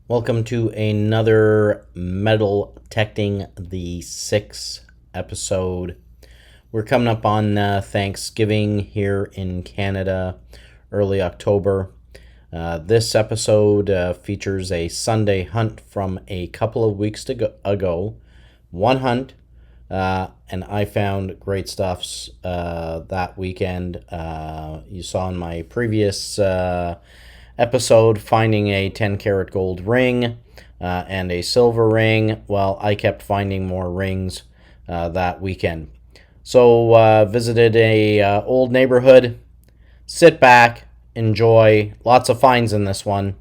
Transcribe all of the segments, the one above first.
Welcome to another Metal Detecting the 6th episode. We're coming up on Thanksgiving here in Canada, early October. This episode features a Sunday hunt from a couple of weeks ago. One hunt, and I found great stuffs that weekend. You saw in my previous episode finding a 10-karat gold ring and a silver ring. Well, I kept finding more rings that weekend. So visited a old neighborhood. Sit back, enjoy. Lots of finds in this one.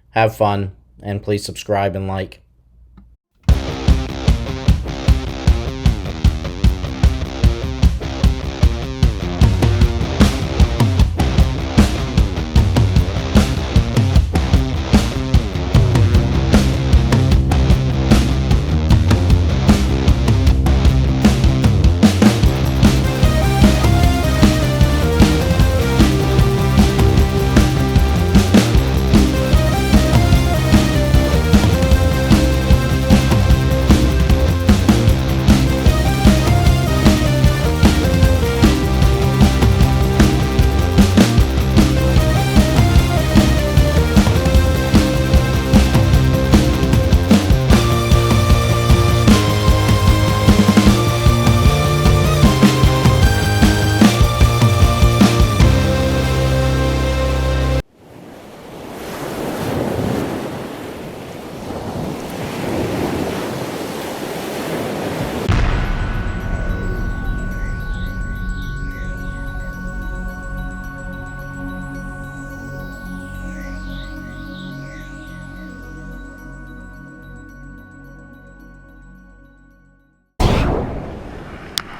Have fun, and please subscribe and like.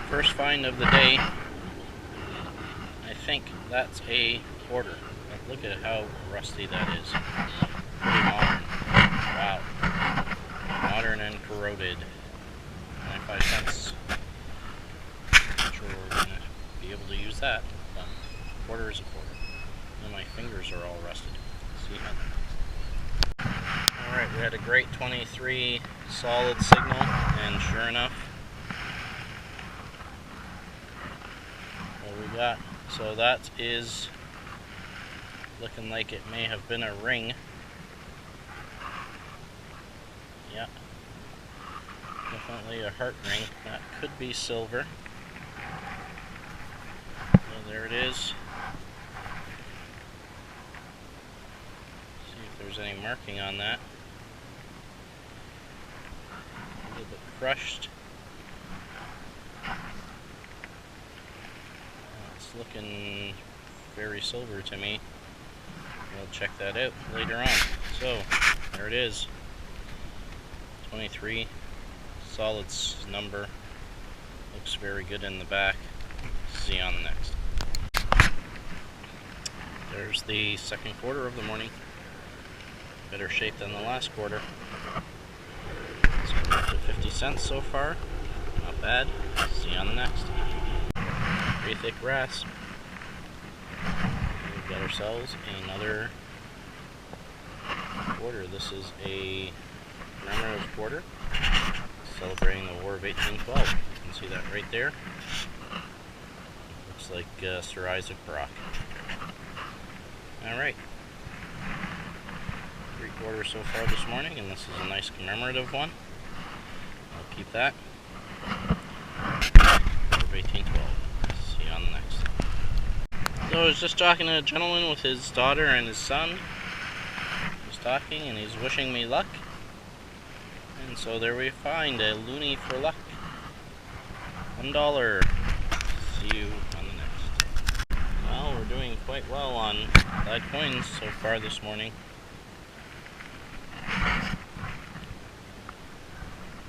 First find of the day. I think that's a quarter. But look at how rusty that is. Pretty modern. Wow. Modern and corroded. 95 cents. Not sure we're going to be able to use that, but a quarter is a quarter. And my fingers are all rusted. See how? Alright, we had a great 23 solid signal, and sure enough, we got. So that is looking like it may have been a ring. Yeah, definitely a heart ring. That could be silver. So there it is. See if there's any marking on that. A little bit crushed. Looking very silver to me. We'll check that out later on. So there it is, 23 solid number. Looks very good in the back. See you on the next. There's the second quarter of the morning. Better shape than the last quarter. It's up to 50 cents so far. Not bad. See you on the next. Pretty thick brass. We've got ourselves another quarter. This is a commemorative quarter celebrating the War of 1812. You can see that right there. Looks like Sir Isaac Brock. Alright. 3 quarters so far this morning, and this is a nice commemorative one. I'll keep that. War of 1812. On the next. So I was just talking to a gentleman with his daughter and his son. He's talking and he's wishing me luck. And so there we find a loonie for luck. $1. See you on the next. Well, we're doing quite well on clad coins so far this morning.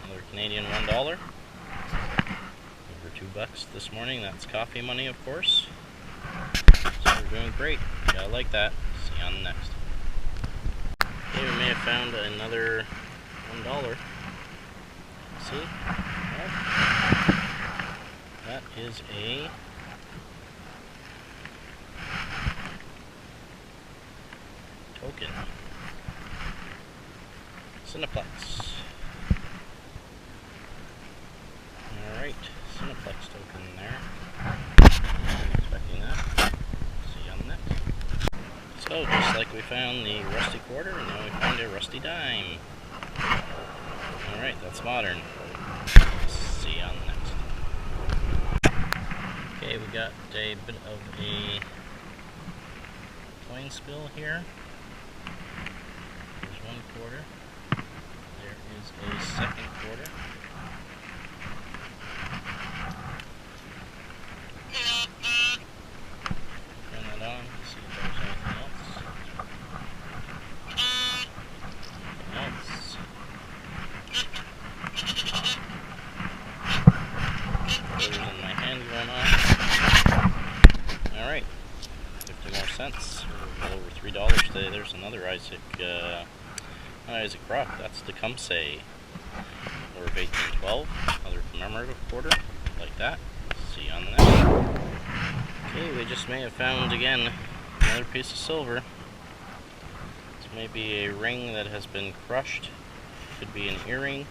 Another Canadian $1. $2 this morning. That's coffee money, of course. So we're doing great. Yeah, I like that. See you on the next. Okay, we may have found another $1. See? Well, that is a token. Cineplex. Alright, Cineplex token there. Wasn't expecting that. See you on the next. So, just like we found the rusty quarter, now we find a rusty dime. Alright, that's modern. See you on the next. Okay, we got a bit of a coin spill here. There's one quarter. There is a second quarter. Turn that on to see if there's anything else. Quarters in my hand going on. Alright, 50 more cents. A little over $3 today. There's another Isaac Rock. That's Tecumseh. Or of 1812. Another commemorative quarter. Like that. See you on the next. Okay, we just may have found again another piece of silver. This may be a ring that has been crushed. Could be an earring.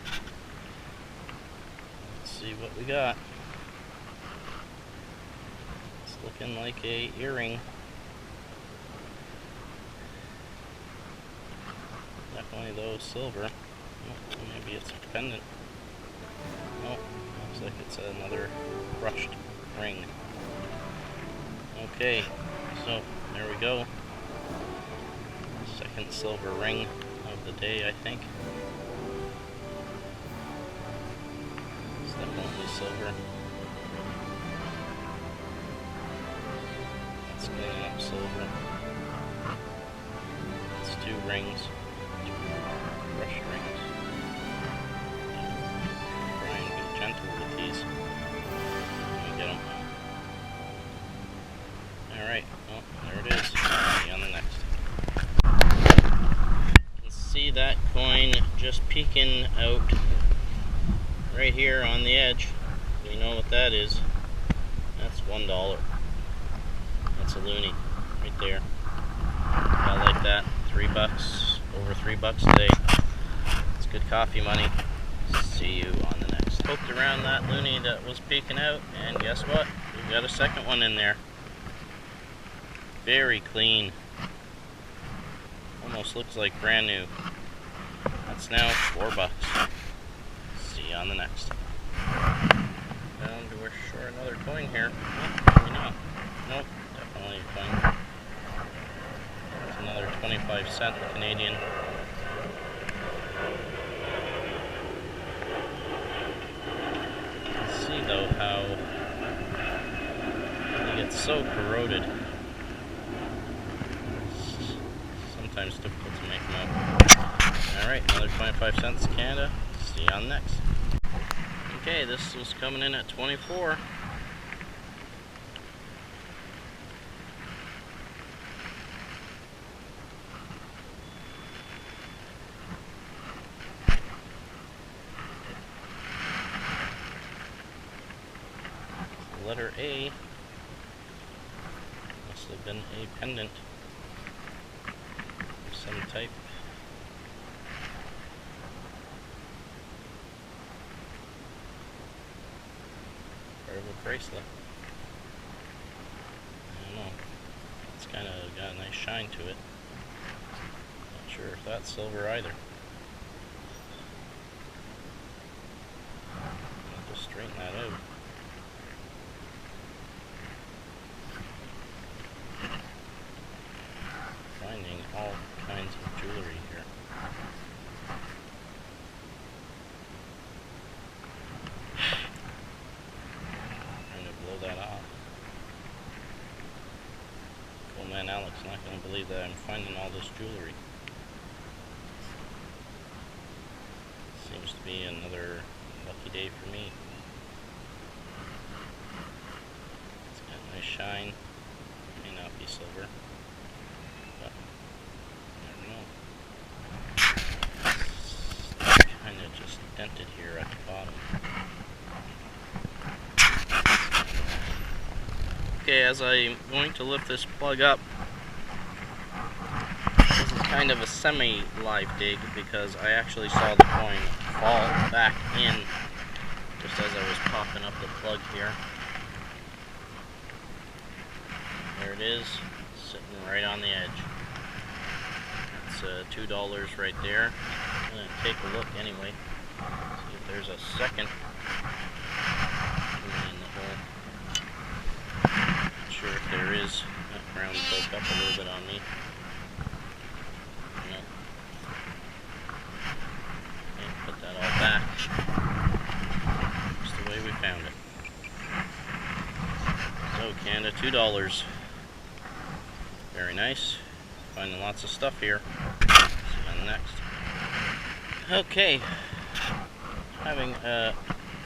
Let's see what we got. It's looking like a earring. Definitely though silver. Oh, maybe it's a pendant. Oh, looks like it's another crushed ring. Okay, so there we go. Second silver ring of the day, I think. It's definitely silver. That's cleaning up silver. It's two rings. Brush rings. Try and be gentle with these. Let me get them. Alright, well, there it is. See on the next. You can see that coin just peeking out right here on the edge. You know what that is. That's $1. That's a loonie right there. I like that. $3. Over $3 today. It's good coffee money. See you on the next. Poked around that loonie that was peeking out, and guess what? We've got a second one in there. Very clean. Almost looks like brand new. That's now $4. See you on the next. Down to we're short another coin here. Oh, maybe not. Nope, definitely a coin. That's another 25-cent Canadian. You can see though how they get so corroded. Sometimes difficult to make them out. Alright, another 25 cents Canada. See you on next. Okay, this was coming in at 24. Letter A must have been a pendant of some type. Part of a bracelet. I don't know. It's kind of got a nice shine to it. Not sure if that's silver either. I'll just straighten that out. Finding all kinds of jewelry here. Trying to blow that off. Cool man Alex not going to believe that I'm finding all this jewelry. Seems to be another lucky day for me. It's got a nice shine. May not be silver. But never know. Kind of just dented here at the bottom. Okay, as I'm going to lift this plug up, this is kind of a semi-live dig because I actually saw the coin fall back in just as I was popping up the plug here. There it is, sitting right on the edge. That's $2 right there. I'm going to take a look anyway, see if there's a second in the hole. Not sure if there is. That ground broke up a little bit on me. No. And put that all back. Just the way we found it. So Canada, $2. Very nice. Finding lots of stuff here. See you on the next. Okay. Having a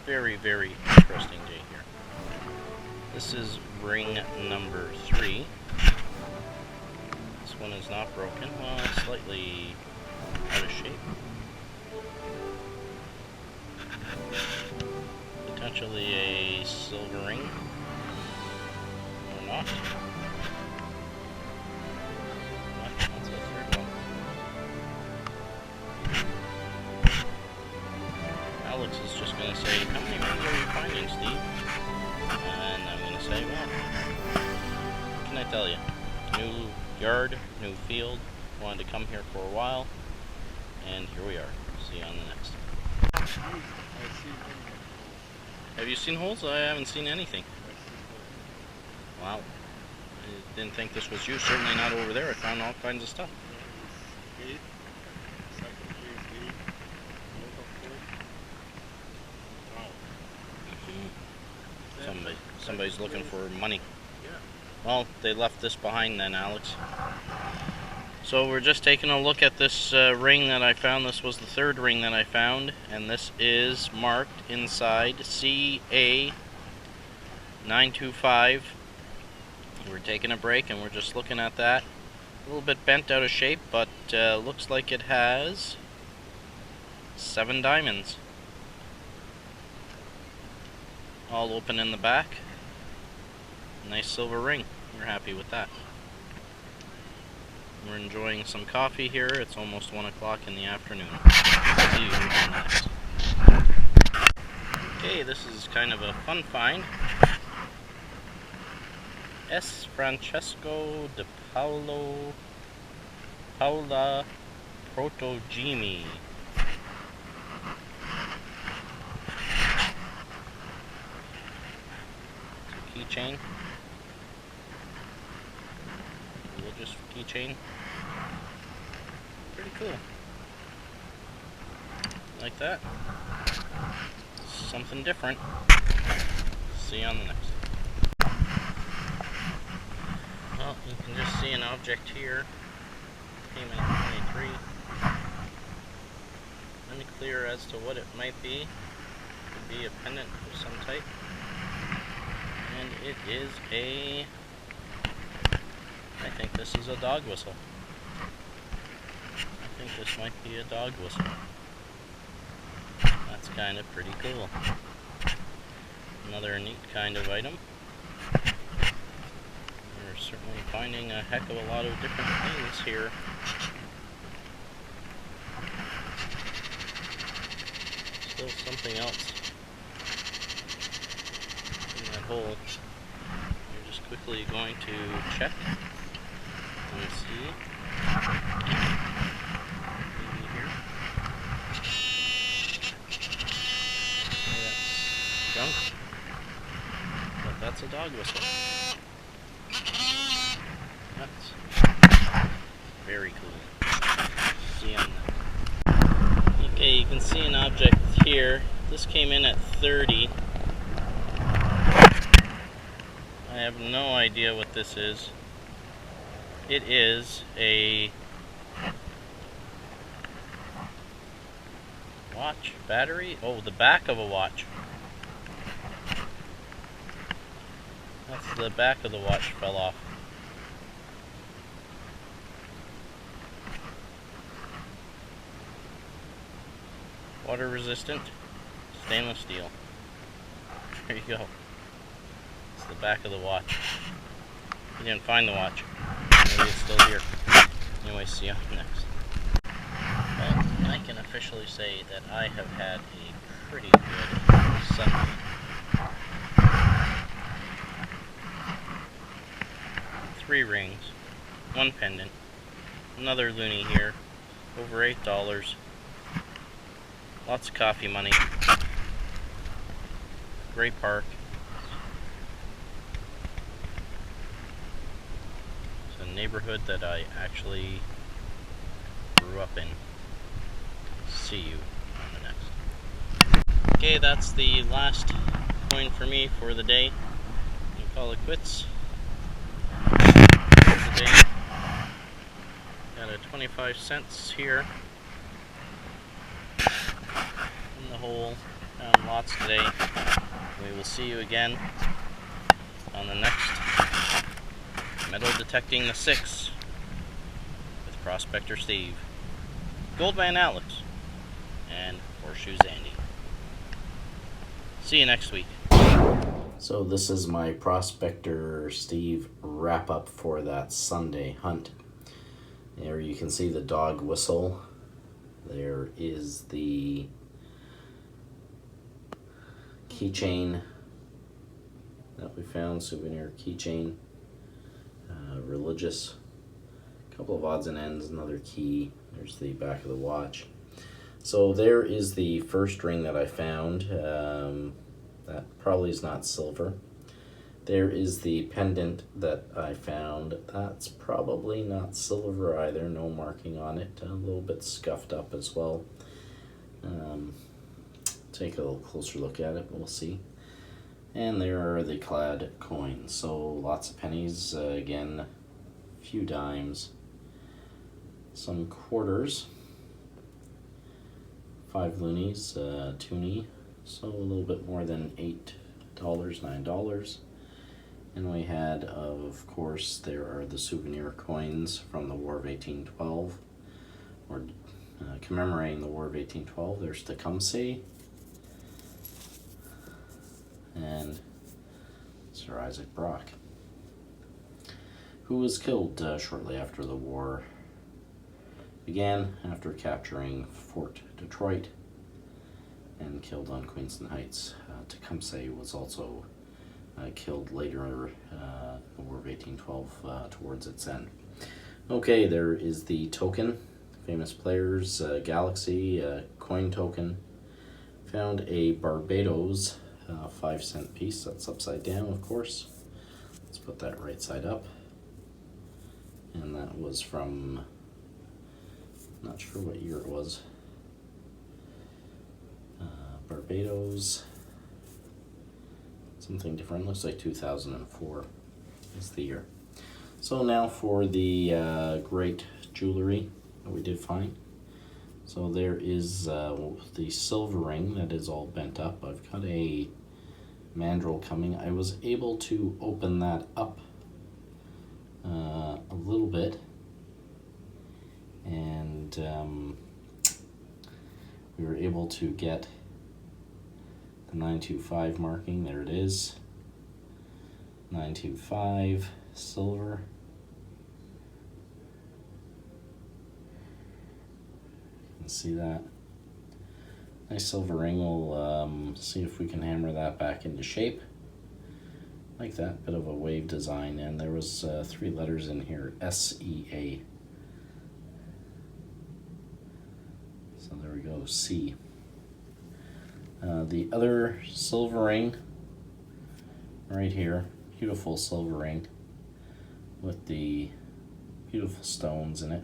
very, very interesting day here. This is ring number 3. This one is not broken. Well, it's slightly out of shape. Potentially a silver ring. Or not. That's the third one. Alex is just going to say, how many rings are you finding, Steve? And I'm going to say, well, what can I tell you? New yard, new field. Wanted to come here for a while. And here we are. See you on the next. Have you seen holes? I haven't seen anything. Wow. I didn't think this was you. Certainly not over there. I found all kinds of stuff. Somebody's looking for money. Well, they left this behind then, Alex. So we're just taking a look at this ring that I found. This was the third ring that I found, and this is marked inside CA925. We're taking a break and we're just looking at that. A little bit bent out of shape, but looks like it has 7 diamonds. All open in the back. Nice silver ring. We're happy with that. We're enjoying some coffee here. It's almost 1 o'clock in the afternoon. See you on next. Okay, this is kind of a fun find. S. Francesco de Paula Protogimi. Keychain. Religious keychain. Pretty cool. Like that. Something different. See you on the next. Well, you can just see an object here. Came in at 23. Unclear as to what it might be. Could be a pendant of some type. And it is a... I think this is a dog whistle. I think this might be a dog whistle. That's kind of pretty cool. Another neat kind of item. We're certainly finding a heck of a lot of different things here. Still something else in that hole. We're just quickly going to check and see. Maybe here. Junk. But that's a dog whistle. That's very cool. See on that. Okay, you can see an object here. This came in at 30. I have no idea what this is. It is a watch battery. Oh, the back of a watch. That's the back of the watch fell off. Water resistant stainless steel. There you go. It's the back of the watch. You didn't find the watch. Maybe it's still here. Anyway, see you next. Well, I can officially say that I have had a pretty good Sunday. Three rings, one pendant, another loonie here, over $8, lots of coffee money, great park. It's a neighborhood that I actually grew up in. See you on the next. Okay, that's the last coin for me for the day. I'll call it quits. The day. Got a 25 cents here in the hole. Found lots today. We will see you again on the next Metal Detecting the 6 with Prospector Steve, Goldman Alex, and Horseshoes Andy. See you next week. So this is my Prospector Steve wrap up for that Sunday hunt. There you can see the dog whistle. There is the keychain that we found, souvenir keychain, religious, a couple of odds and ends, another key. There's the back of the watch. So there is the first ring that I found. That probably is not silver. There is the pendant that I found. That's probably not silver either. No marking on it. A little bit scuffed up as well. Take a little closer look at it. We'll see. And there are the clad coins. So lots of pennies. Again, a few dimes. Some quarters. 5 loonies. Toonie. So a little bit more than $8, $9. And we had, of course, there are the souvenir coins from the War of 1812, or commemorating the War of 1812. There's Tecumseh and Sir Isaac Brock, who was killed shortly after the war began, after capturing Fort Detroit and killed on Queenston Heights. Tecumseh was also killed later in the War of 1812 towards its end. Okay, there is the token, famous players, Galaxy, coin token. Found a Barbados 5-cent piece. That's upside down, of course. Let's put that right side up. And that was from, not sure what year it was. Barbados, something different. Looks like 2004 is the year. So now for the great jewelry that we did find. So there is the silver ring that is all bent up. I've got a mandrel coming. I was able to open that up a little bit, and we were able to get the 925 marking. There it is. 925 silver. You can see that. Nice silver ring. We'll see if we can hammer that back into shape. Like that. Bit of a wave design. And there was 3 letters in here. SEA. So there we go. C. The other silver ring right here, beautiful silver ring with the beautiful stones in it,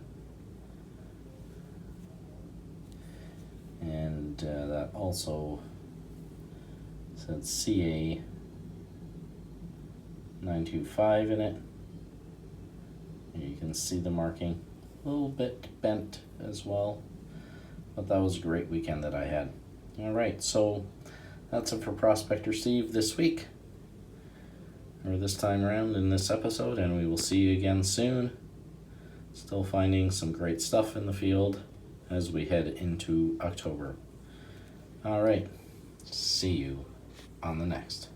and that also said CA 925 in it, and you can see the marking, a little bit bent as well, but that was a great weekend that I had. Alright, so that's it for Prospector Steve this week, or this time around in this episode, and we will see you again soon. Still finding some great stuff in the field as we head into October. Alright, see you on the next.